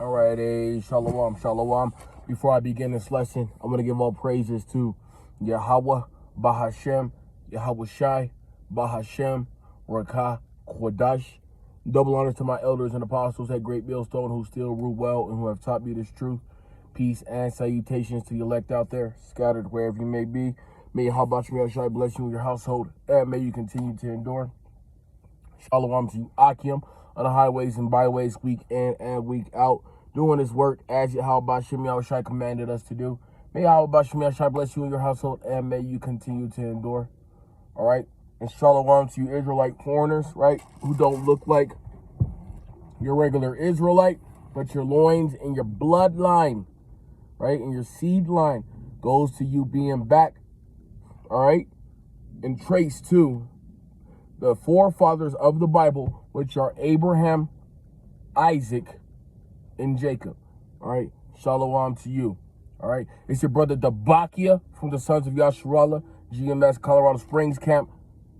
All right, shalom, shalom. Before I begin this lesson, I'm going to give all praises to Yahweh, Bahashem, Yahweh Shai, Bahashem, Rakah, Quadash. Double honors to my elders and apostles at Great Millstone who still rule well and who have taught me this truth. Peace and salutations to the elect out there, scattered wherever you may be. May Yahweh Shai bless you and your household, and may you continue to endure. Shalom to you, Akim, on the highways and byways, week in and week out, doing his work as Yahweh Shai commanded us to do. May Yahweh Shai bless you and your household, and may you continue to endure. All right? And shalom to you Israelite foreigners, right, who don't look like your regular Israelite, but your loins and your bloodline, right, and your seed line goes to you being back, all right, and traced to the forefathers of the Bible, which are Abraham, Isaac, and Jacob. All right. Shalom to you. All right. It's your brother Dabakia from the Sons of Yasharallah, GMS Colorado Springs Camp.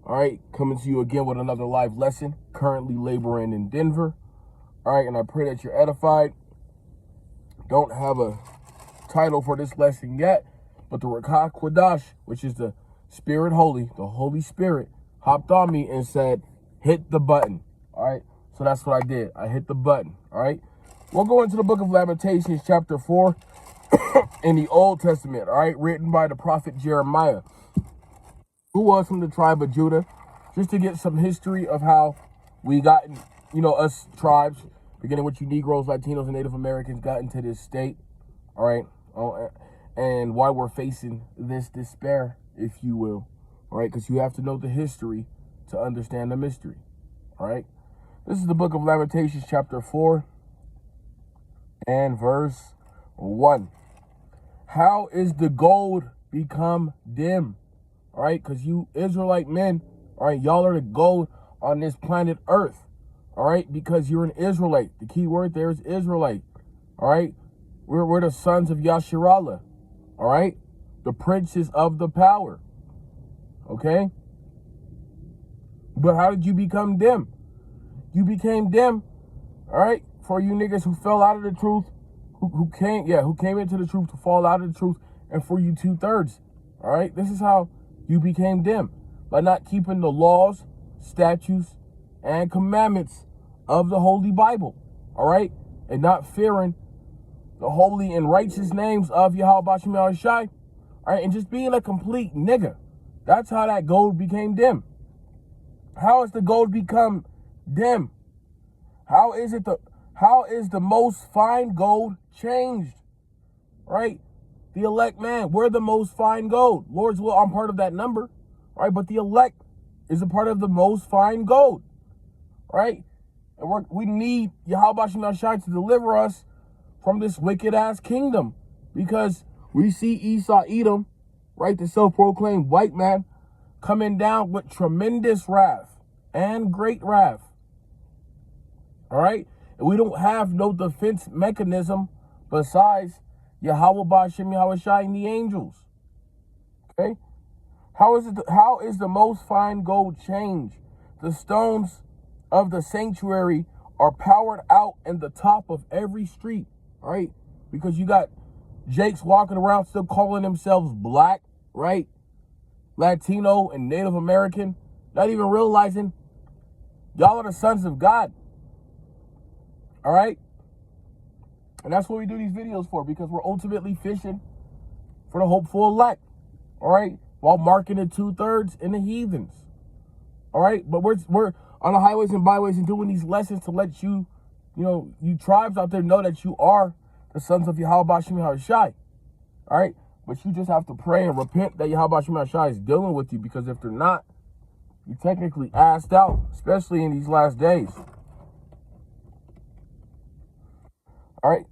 All right. Coming to you again with another live lesson. Currently laboring in Denver. All right. And I pray that you're edified. Don't have a title for this lesson yet, but the Rakah Quadash, which is the Spirit Holy, the Holy Spirit, hopped on me and said, hit the button. All right. So that's what I did. I hit the button. All right. We'll go into the book of Lamentations, chapter 4 in the Old Testament. All right. Written by the prophet Jeremiah, who was from the tribe of Judah, just to get some history of how we got, us tribes, beginning with you Negroes, Latinos, and Native Americans, got into this state. All right. And why we're facing this despair, if you will. All right, because you have to know the history to understand the mystery. All right. This is the book of Lamentations, chapter 4 and verse 1. How is the gold become dim? All right, because you Israelite men, all right, y'all are the gold on this planet Earth. All right, because you're an Israelite. The key word there is Israelite. All right, we're the sons of Yasharallah. All right, the princes of the power. Okay? But how did you become dim? You became dim, all right, for you niggas who fell out of the truth, who came into the truth to fall out of the truth, and for you 2/3, all right? This is how you became dim, by not keeping the laws, statutes, and commandments of the Holy Bible, all right? And not fearing the holy and righteous names of Yahweh Shai, all right? And just being a complete nigga. That's how that gold became dim. How has the gold become dim? How is the most fine gold changed? Right? The elect, man, we're the most fine gold. Lord's will, I'm part of that number. Right? But the elect is a part of the most fine gold. Right? And we need Yahweh Shai to deliver us from this wicked ass kingdom. Because we see Esau Edom, right, the self-proclaimed white man, coming down with tremendous wrath and great wrath. All right? And we don't have no defense mechanism besides Yahweh Ba'ashem Yahweh Shai and the angels. Okay? How is the most fine gold changed? The stones of the sanctuary are powered out in the top of every street. All right? Because you got Jakes walking around still calling themselves black, right? Latino and Native American, not even realizing y'all are the sons of God. All right? And that's what we do these videos for, because we're ultimately fishing for the hopeful elect. All right? While marking the 2/3 in the heathens. All right? But we're on the highways and byways and doing these lessons to let you, you tribes out there know that you are the sons of Yahweh Shai. All right? But you just have to pray and repent that Yahweh Shai is dealing with you, because if they're not, you're technically assed out, especially in these last days. All right.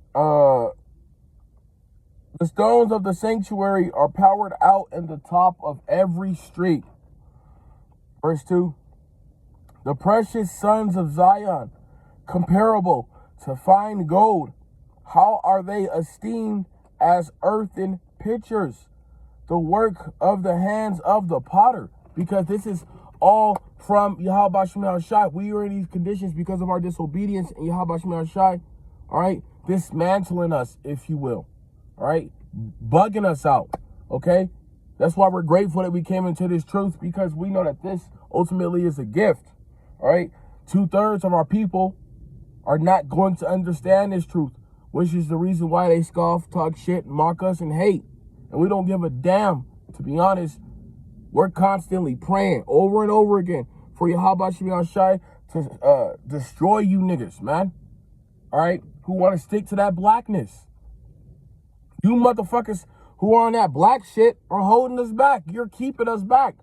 The stones of the sanctuary are powered out in the top of every street. Verse 2. The precious sons of Zion, comparable to fine gold, how are they esteemed as earthen pitchers, the work of the hands of the potter? Because this is all from Yahweh Shai. We are in these conditions because of our disobedience, and Yahweh Shai, all right, dismantling us, if you will, all right, bugging us out, okay? That's why we're grateful that we came into this truth, because we know that this ultimately is a gift, all right? 2/3 of our people are not going to understand this truth, which is the reason why they scoff, talk shit, mock us, and hate. And we don't give a damn, to be honest. We're constantly praying over and over again for Yahweh Shem Shai to destroy you niggas, man. All right? Who want to stick to that blackness. You motherfuckers who are on that black shit are holding us back. You're keeping us back.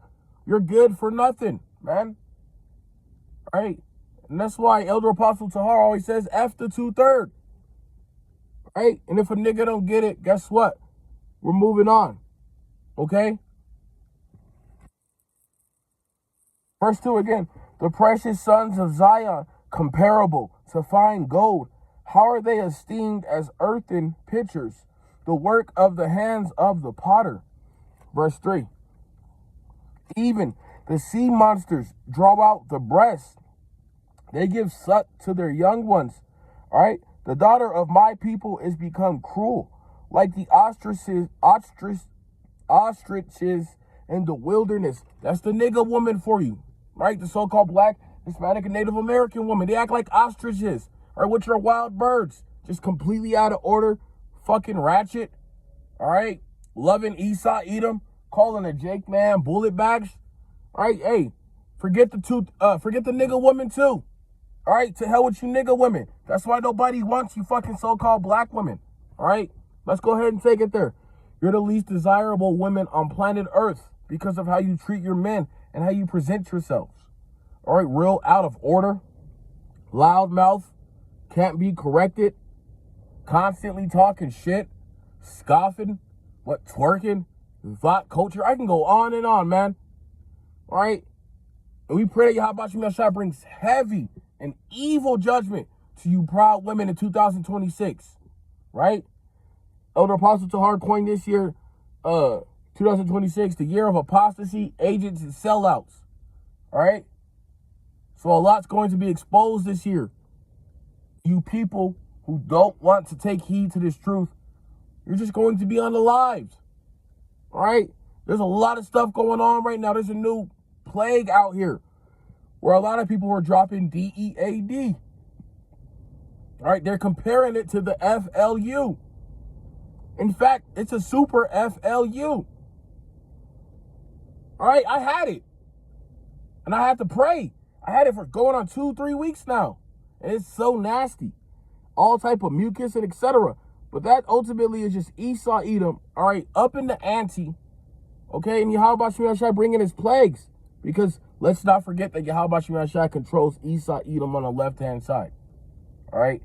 You're good for nothing, man. All right? And that's why Elder Apostle Tahar always says, F the 2/3. Right? And if a nigga don't get it, guess what? We're moving on. Okay? Verse 2 again. The precious sons of Zion, comparable to fine gold. How are they esteemed as earthen pitchers, the work of the hands of the potter? Verse 3. Even the sea monsters draw out the breast. They give suck to their young ones. All right? The daughter of my people is become cruel, like the ostriches in the wilderness. That's the nigga woman for you, right? The so-called black, Hispanic, and Native American woman. They act like ostriches, or which are wild birds, just completely out of order, fucking ratchet, all right? Loving Esau, Edom, calling a Jake man bullet bags, all right? Hey, forget the nigga woman too. All right, to hell with you nigga women. That's why nobody wants you fucking so-called black women. All right, let's go ahead and take it there. You're the least desirable women on planet Earth because of how you treat your men and how you present yourselves. All right, real out of order, loud mouth, can't be corrected, constantly talking shit, scoffing, twerking, thought culture. I can go on and on, man. All right, and we pray that Yahweh Shem Shai brings heavy and evil judgment to you proud women in 2026, right? Elder Apostle Tahar coined this year, 2026, the year of apostasy, agents, and sellouts, all right? So a lot's going to be exposed this year. You people who don't want to take heed to this truth, you're just going to be unalived, all right? There's a lot of stuff going on right now. There's a new plague out here, where a lot of people are dropping DEAD. All right, they're comparing it to the FLU. In fact, it's a super FLU. All right, I had it. And I had to pray. I had it for going on 2-3 weeks now. And it's so nasty. All type of mucus and etc. But that ultimately is just Esau, Edom, all right, up in the ante. Okay, and Yahweh Shem Shai bringing his plagues. Because let's not forget that Yahweh Shem Shai controls Esau, Edom on the left-hand side. All right?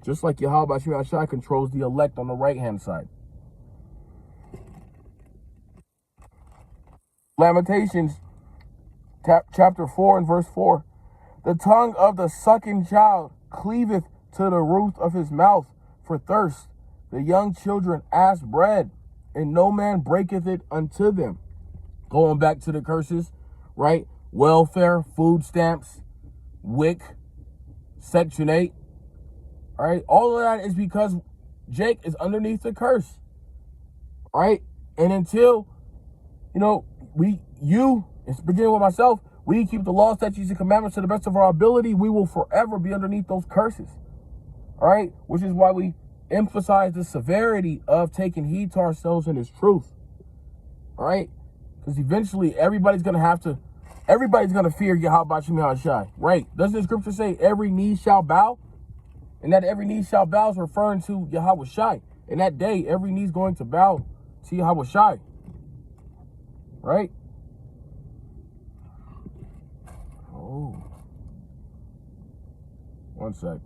Just like Yahweh Shem Shai controls the elect on the right-hand side. Lamentations, chapter 4 and verse 4. The tongue of the sucking child cleaveth to the roof of his mouth for thirst. The young children ask bread, and no man breaketh it unto them. Going back to the curses, right? Welfare, food stamps, WIC, Section 8. All right? All of that is because Jake is underneath the curse. All right? And until, it's beginning with myself, we keep the law, statutes, and commandments to the best of our ability, we will forever be underneath those curses. All right? Which is why we emphasize the severity of taking heed to ourselves in this truth. All right? Because eventually everybody's going to fear Yahweh Shem Shai, right? Doesn't the scripture say every knee shall bow? And that every knee shall bow is referring to Yahweh Shai. In that day, every knee's going to bow to Yahweh Shai, right? Oh. One sec.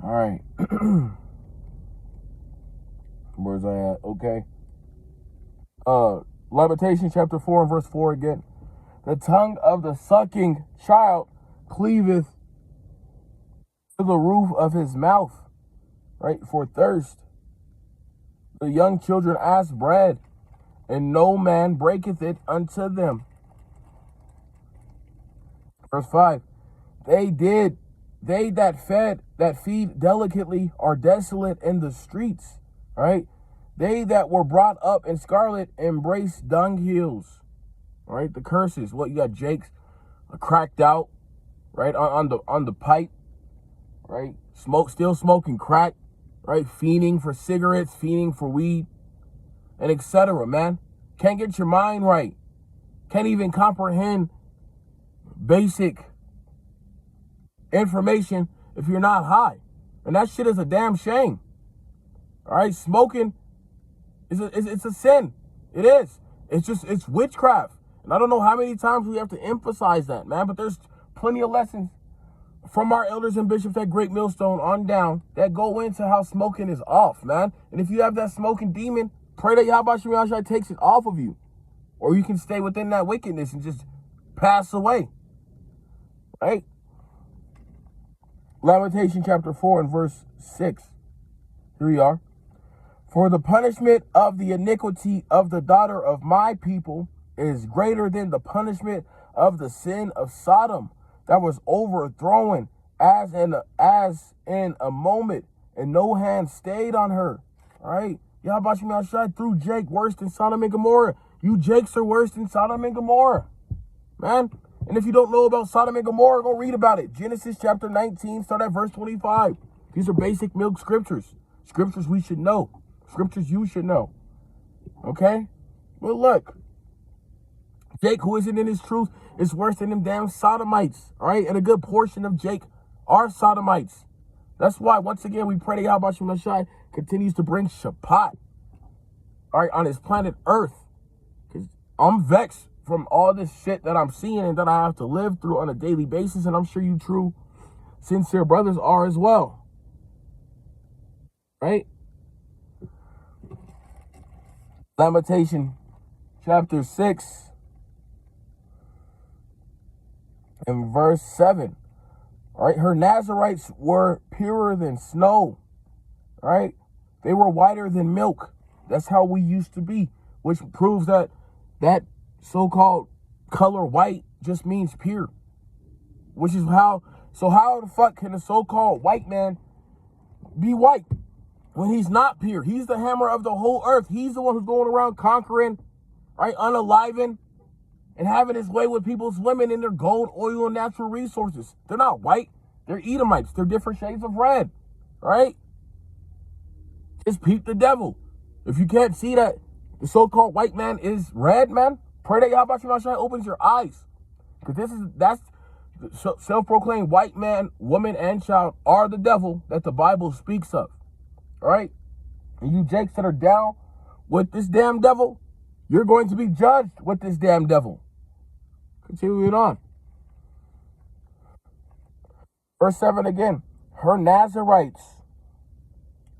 All right. Where's I at? Okay. Lamentations chapter 4 and verse 4 again. The tongue of the sucking child cleaveth to the roof of his mouth, right? For thirst. The young children ask bread, and no man breaketh it unto them. Verse 5. They that feed delicately are desolate in the streets, right? They that were brought up in scarlet embrace dunghills, right? The curses. What you got? Jake's cracked out, right? On the pipe, right? Still smoking crack, right? Fiending for cigarettes, fiending for weed, and etc. Man, can't get your mind right. Can't even comprehend basic information if you're not high. And that shit is a damn shame. All right, smoking it's a sin. It is. It's witchcraft. And I don't know how many times we have to emphasize that, man, but there's plenty of lessons from our elders and bishops at Great Millstone on down that go into how smoking is off, man. And if you have that smoking demon, pray that Yahweh Shem Yahshua takes it off of you. Or you can stay within that wickedness and just pass away. Right? Lamentation chapter 4 and verse 6. Here we are. For the punishment of the iniquity of the daughter of my people is greater than the punishment of the sin of Sodom that was overthrown as in a moment, and no hand stayed on her. All right? Yahweh Shem Yahshua threw Jake worse than Sodom and Gomorrah. You Jakes are worse than Sodom and Gomorrah, man. And if you don't know about Sodom and Gomorrah, go read about it. Genesis chapter 19, start at verse 25. These are basic milk scriptures. Scriptures we should know. Scriptures you should know. Okay? Well, look. Jake, who isn't in his truth, is worse than them damn Sodomites. All right? And a good portion of Jake are Sodomites. That's why, once again, we pray to Yahweh Shem Yahshua continues to bring Shabbat, all right, on his planet Earth. Because I'm vexed from all this shit that I'm seeing and that I have to live through on a daily basis. And I'm sure you true, sincere brothers are as well. Right? Lamentation chapter 6 and verse 7. All right, her Nazarites were purer than snow. All right, they were whiter than milk. That's how we used to be, which proves that that so-called color white just means pure. Which is how the fuck can a so-called white man be white when he's not pure? He's the hammer of the whole earth. He's the one who's going around conquering, right, unaliving, and having his way with people's women and their gold, oil, and natural resources. They're not white. They're Edomites. They're different shades of red, right? Just peep the devil. If you can't see that the so-called white man is red, man, pray that Yahweh Shem Yahshua opens your eyes. Because that's the self-proclaimed white man, woman, and child are the devil that the Bible speaks of. All right? And you Jakes that are down with this damn devil, you're going to be judged with this damn devil. Continuing on. Verse 7 again. Her Nazarites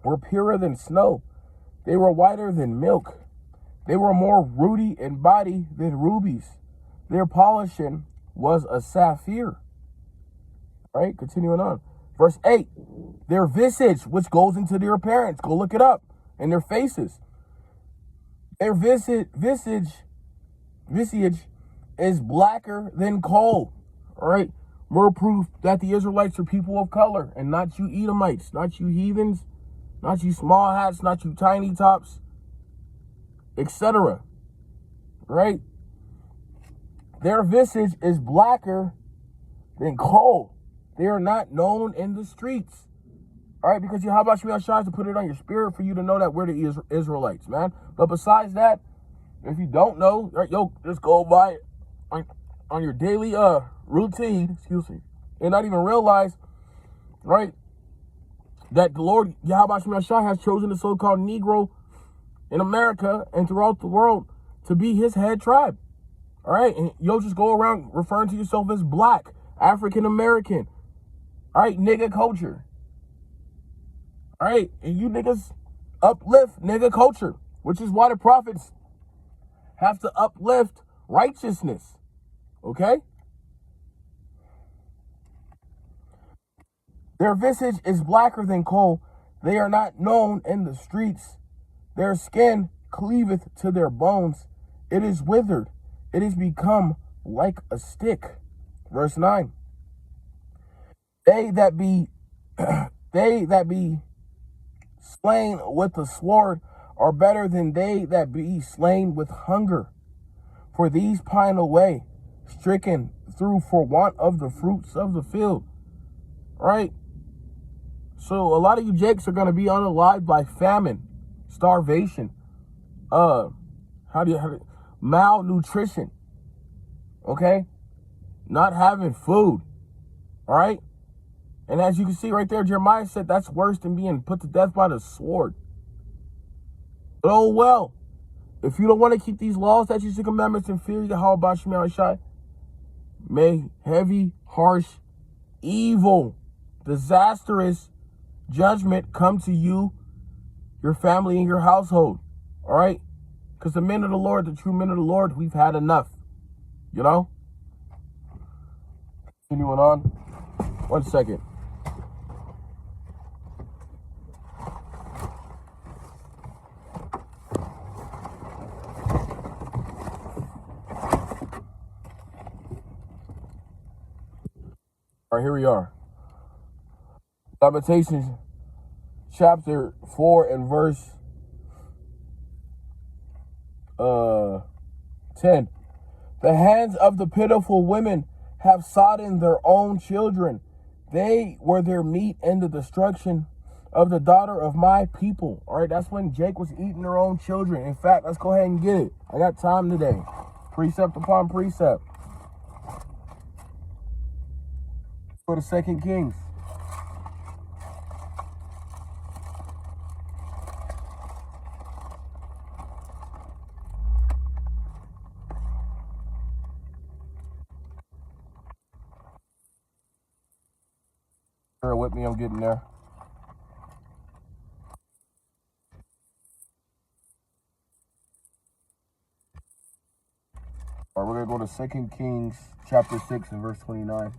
were purer than snow. They were whiter than milk. They were more ruddy in body than rubies. Their polishing was a sapphire. All right, continuing on. Verse 8. Their visage, which goes into their appearance, go look it up, and their faces. Their visage is blacker than coal. All right, more proof that the Israelites are people of color and not you Edomites, not you heathens, not you small hats, not you tiny tops, etc. Right? Their visage is blacker than coal. They are not known in the streets. All right, because Yahweh Shem Yahshua to put it on your spirit for you to know that we're the Israelites, man. But besides that, if you don't know, right, yo, just go by on your daily routine, and not even realize, right, that the Lord Yahweh Shem Yahshua has chosen the so-called Negro in America and throughout the world to be his head tribe. All right, and you'll just go around referring to yourself as black, African American, all right, nigga culture. All right, and you niggas uplift nigga culture, which is why the prophets have to uplift righteousness. Okay? Their visage is blacker than coal. They are not known in the streets. Their skin cleaveth to their bones. It is withered. It is become like a stick. Verse 9. They that be they that be slain with the sword are better than they that be slain with hunger. For these pine away, stricken through for want of the fruits of the field. Right? So a lot of you jakes are going to be unalived by famine, starvation, malnutrition, okay? Not having food, all right? And as you can see right there, Jeremiah said that's worse than being put to death by the sword. But oh well, if you don't want to keep these laws, statutes, and commandments, and fear Yahweh Bashim Yahushai, may heavy, harsh, evil, disastrous judgment come to you, your family, and your household. All right? Because the men of the Lord, the true men of the Lord, we've had enough. You know? Continuing on. 1 second. All right, here we are. Lamentations chapter 4 and verse 10. The hands of the pitiful women have sodden their own children. They were their meat in the destruction of the daughter of my people. All right, that's when Jake was eating their own children. In fact, let's go ahead and get it. I got time today. Precept upon precept. For the 2 Kings. Bear with me, I'm getting there. All right, we're going to go to 2 Kings chapter 6 and verse 29.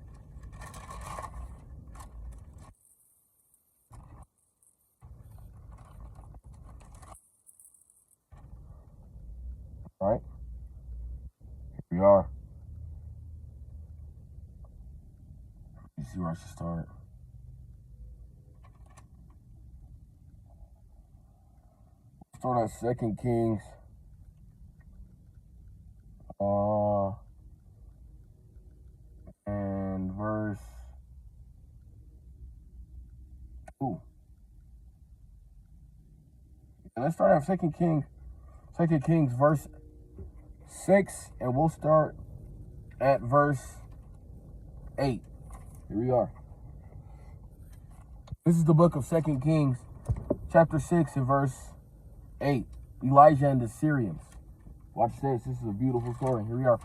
All right, here we are. Let's see where I should start. Start at 2 Kings. And verse 2. And let's start at 2 Kings verse 6, and we'll start at verse 8. Here we are. This is the book of 2 Kings, chapter 6 and verse 8. Elijah and the Syrians. Watch this. This is a beautiful story. Here we are.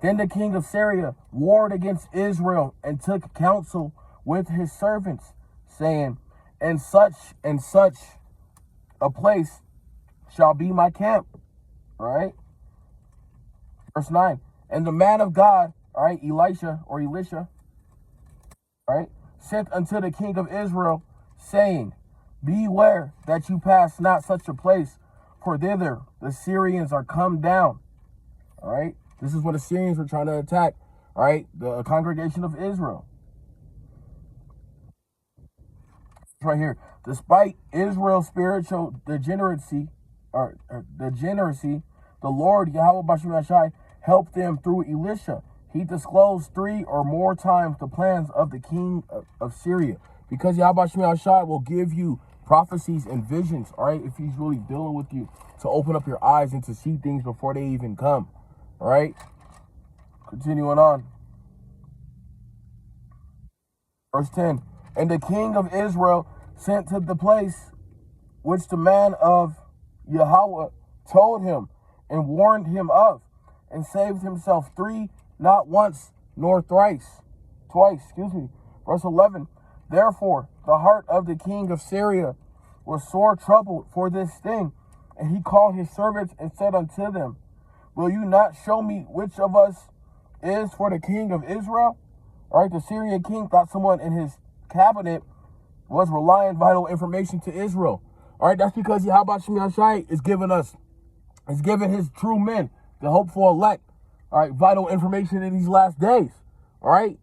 Then the king of Syria warred against Israel and took counsel with his servants, saying, and such a place shall be my camp. All right. Verse 9. And the man of God, all right, Elisha, all right, sent unto the king of Israel, saying, beware that you pass not such a place, for thither the Syrians are come down. All right. This is what the Syrians were trying to attack. All right. The congregation of Israel. It's right here. Despite Israel's spiritual degeneracy, the Lord Yahweh Bashim Yashai helped them through Elisha. He disclosed 3 or more times the plans of the king of Syria. Because Yahweh Bashim Yashai will give you prophecies and visions, all right, if he's really dealing with you, to open up your eyes and to see things before they even come. All right, continuing on. Verse 10. And the king of Israel sent to the place which the man of Yahweh told him and warned him of, and saved himself 3, not once nor twice. Verse 11. Therefore, the heart of the king of Syria was sore troubled for this thing, and he called his servants and said unto them, will you not show me which of us is for the king of Israel? All right, the Syrian king thought someone in his cabinet was relaying vital information to Israel. All right, that's because Yahweh Shemi Yashai is giving his true men, the hopeful elect, all right, vital information in these last days. all right,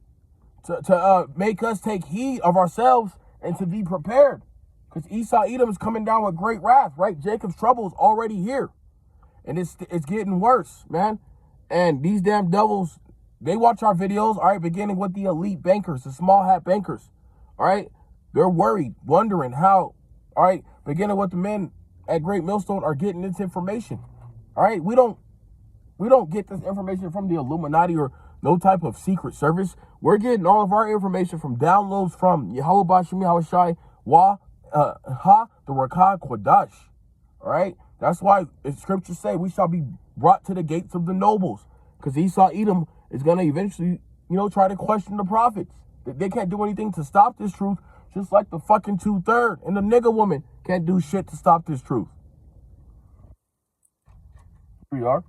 to make us take heed of ourselves and to be prepared. Because Esau Edom is coming down with great wrath, right? Jacob's trouble is already here. And it's getting worse, man. And these damn devils, they watch our videos, all right, beginning with the elite bankers, the small hat bankers, all right? They're worried, wondering how, all right, beginning with the men at Great Millstone are getting this information, all right? We don't get this information from the Illuminati or no type of secret service. We're getting all of our information from downloads from Yahweh Bashem Yahushai Wa the Rakah Kodash, all right? That's why scriptures say we shall be brought to the gates of the nobles, because Esau Edom is going to eventually, try to question the prophets. They can't do anything to stop this truth, just like the fucking 2/3 and the nigga woman can't do shit to stop this truth. Here we are.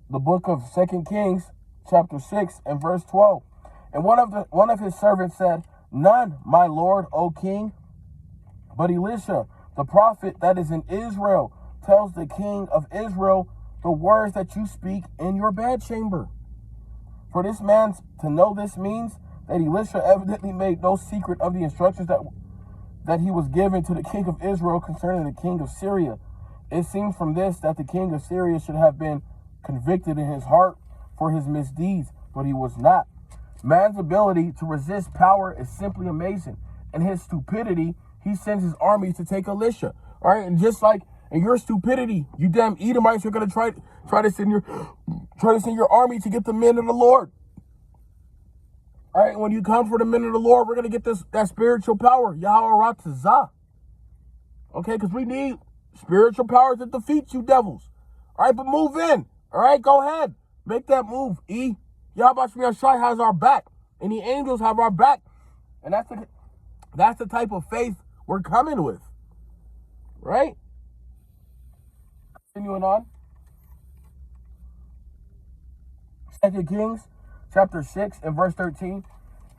The book of 2 Kings, chapter 6 and verse 12. And one of his servants said, "None, my lord, O king. But Elisha, the prophet that is in Israel, tells the king of Israel the words that you speak in your bedchamber." For this man to know this means that Elisha evidently made no secret of the instructions that he was given to the king of Israel concerning the king of Syria. It seems from this that the king of Syria should have been convicted in his heart for his misdeeds, but he was not. Man's ability to resist power is simply amazing. In his stupidity, he sends his army to take Elisha. All right, and just like in your stupidity, you damn Edomites are gonna try to send your army to get the men of the Lord. All right, when you come for the men of the Lord, we're gonna get that spiritual power, Yahweh Ratzah. Okay, because we need spiritual power to defeat you devils. All right, but move in. All right, go ahead, make that move. Yahweh Shai has our back, and the angels have our back, and that's the type of faith we're coming with, right? Continuing on. 2 Kings, chapter 6 and verse 13.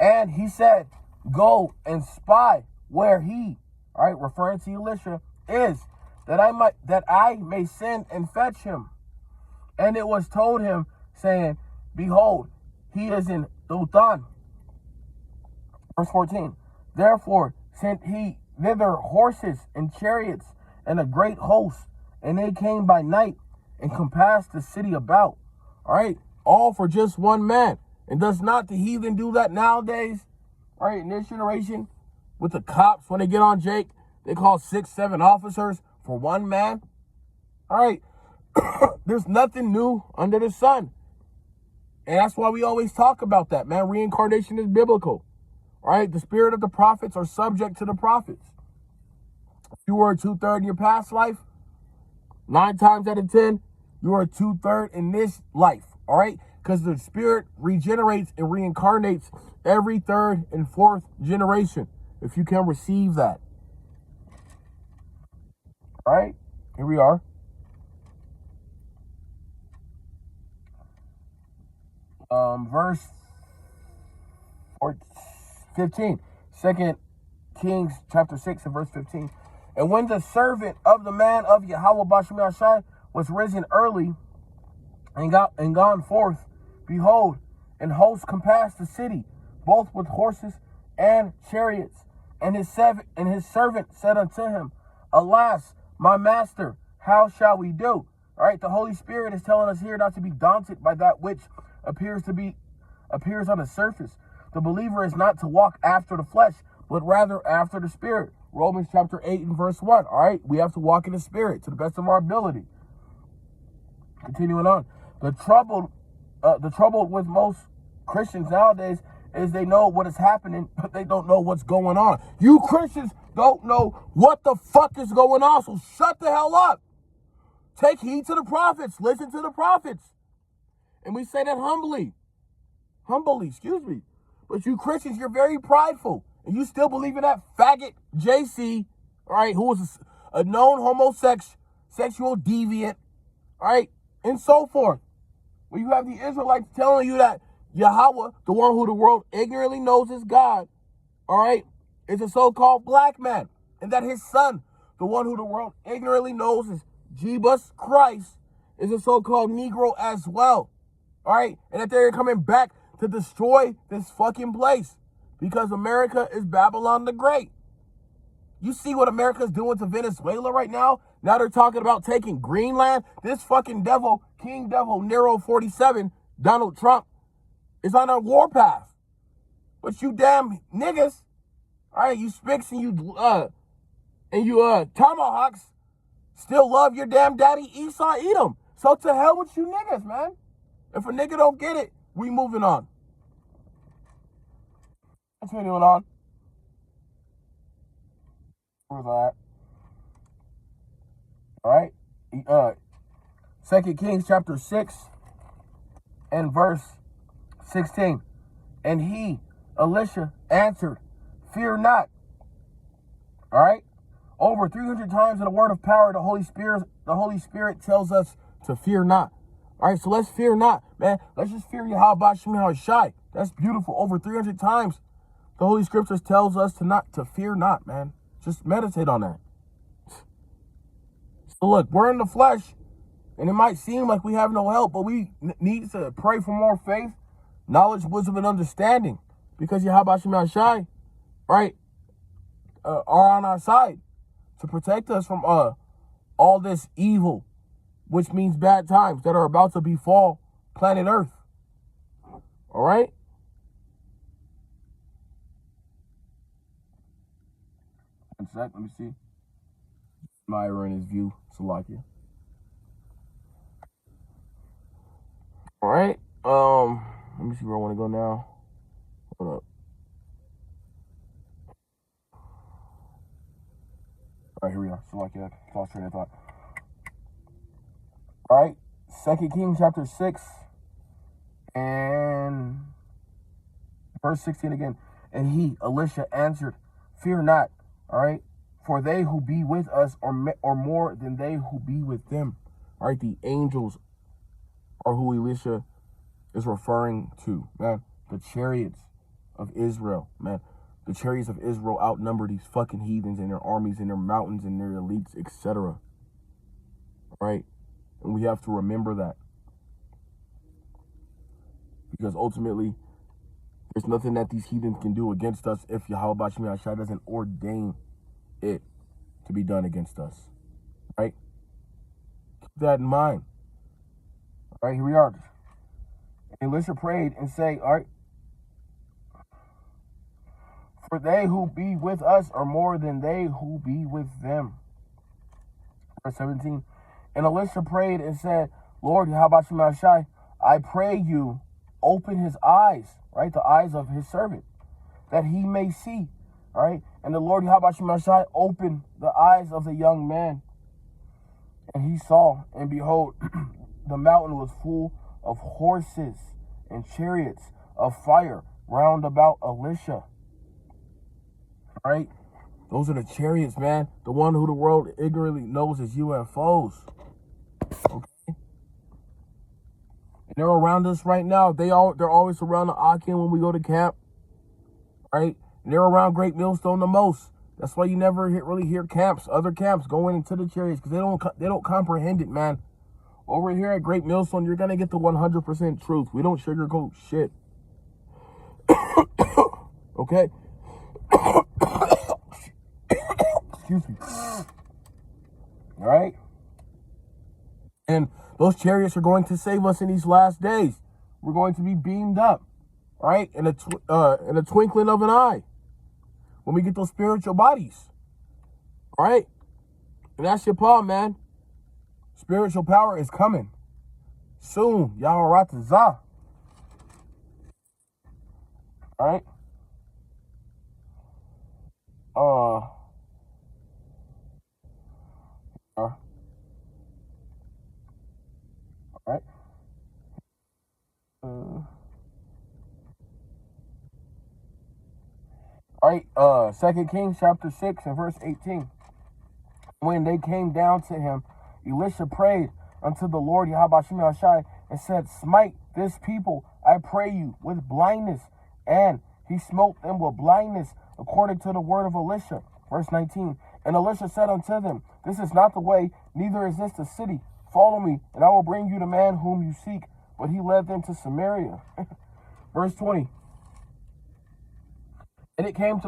And he said, "Go and spy where he," all right, referring to Elisha, "is, that I may send and fetch him." And it was told him, saying, "Behold, he is in Dothan." Verse 14. Therefore sent he thither horses and chariots and a great host, and they came by night and compassed the city about. All right, all for just one man. And does not the heathen do that nowadays? All right, in this generation, with the cops, when they get on Jake, they call 6, 7 officers for one man. All right, there's nothing new under the sun. And that's why we always talk about that, man. Reincarnation is biblical. All right, the spirit of the prophets are subject to the prophets. If you were a 2/3 in your past life, 9 times out of 10, you are a 2/3 in this life. All right, because the spirit regenerates and reincarnates every 3rd and 4th generation, if you can receive that. All right, here we are. Verse 15. 2 Kings chapter 6 and verse 15. And when the servant of the man of Yahweh Bashem Yashai was risen early and gone forth, behold, an host compassed the city, both with horses and chariots. And his servant said unto him, "Alas, my master, how shall we do?" All right, the Holy Spirit is telling us here not to be daunted by that which appears on the surface. The believer is not to walk after the flesh, but rather after the spirit. Romans chapter 8 and verse 1. All right, we have to walk in the spirit to the best of our ability. Continuing on. The trouble with most Christians nowadays is they know what is happening, but they don't know what's going on. You Christians don't know what the fuck is going on, so shut the hell up. Take heed to the prophets. Listen to the prophets. And we say that humbly, excuse me. But you Christians, you're very prideful. And you still believe in that faggot JC, all right, who was a known sexual deviant, all right, and so forth. When you have the Israelites telling you that Yahweh, the one who the world ignorantly knows is God, all right, is a so-called black man. And that his son, the one who the world ignorantly knows is Jesus Christ, is a so-called Negro as well. All right? And that they're coming back to destroy this fucking place because America is Babylon the Great. You see what America's doing to Venezuela right now? Now they're talking about taking Greenland. This fucking devil, King Devil, Nero 47, Donald Trump, is on a warpath. But you damn niggas, all right, you Spicks and you Tomahawks still love your damn daddy Esau Edom. So to hell with you niggas, man. If a nigga don't get it, we moving on. Continuing on. Where's that? All right. 2 Kings chapter 6 and verse 16. And he, Elisha, answered, fear not. All right. Over 300 times in the word of power, the Holy Spirit tells us to fear not. All right, so let's fear not, man. Let's just fear Yahweh Shem Shai. That's beautiful. Over 300 times, the Holy Scriptures tells us to fear not, man. Just meditate on that. So look, we're in the flesh, and it might seem like we have no help, but we need to pray for more faith, knowledge, wisdom, and understanding, because Yahweh Shem Shai, right, are on our side to protect us from all this evil, which means bad times that are about to befall planet Earth. All right? One sec, let me see. Myra and his view, Salakia. All right. Let me see where I want to go now. Hold up. All right, here we are. Salakia, lost train of thought. All right, 2 Kings chapter 6 and verse 16 again. And he, Elisha, answered, fear not, all right, for they who be with us are more than they who be with them. All right, the angels are who Elisha is referring to, man. The chariots of Israel, man. The chariots of Israel outnumber these fucking heathens and their armies and their mountains and their elites, etc. All right? And we have to remember that. Because ultimately, there's nothing that these heathens can do against us if Yahweh Shem Shai doesn't ordain it to be done against us. Right? Keep that in mind. All right, here we are. Elisha prayed and say, all right, for they who be with us are more than they who be with them. Verse 17. And Elisha prayed and said, Lord, Yahweh Shem Shai, I pray you open his eyes, right? The eyes of his servant, that he may see, right? And the Lord Yahweh Shem Shai opened the eyes of the young man. And he saw, and behold, the mountain was full of horses and chariots of fire round about Elisha. Right? Those are the chariots, man. The one who the world ignorantly knows as UFOs. Okay? And they're around us right now. They're always around the Akin when we go to camp. Right? And they're around Great Millstone the most. That's why you never really hear other camps going into the chariots, because they don't comprehend it, man. Over here at Great Millstone, you're gonna get the 100% truth. We don't sugarcoat shit. Okay? Excuse me. All right? And those chariots are going to save us in these last days. We're going to be beamed up, right? In a twinkling of an eye, when we get those spiritual bodies, all right? And that's your problem, man. Spiritual power is coming soon. Yaharatazah. All right? All right. 2 Kings chapter 6 and verse 18. When they came down to him, Elisha prayed unto the Lord Yahweh Shem Shai and said, smite this people, I pray you, with blindness. And he smote them with blindness according to the word of Elisha. Verse 19. And Elisha said unto them, this is not the way, neither is this the city. Follow me, and I will bring you the man whom you seek. But he led them to Samaria. Verse 20. And it came to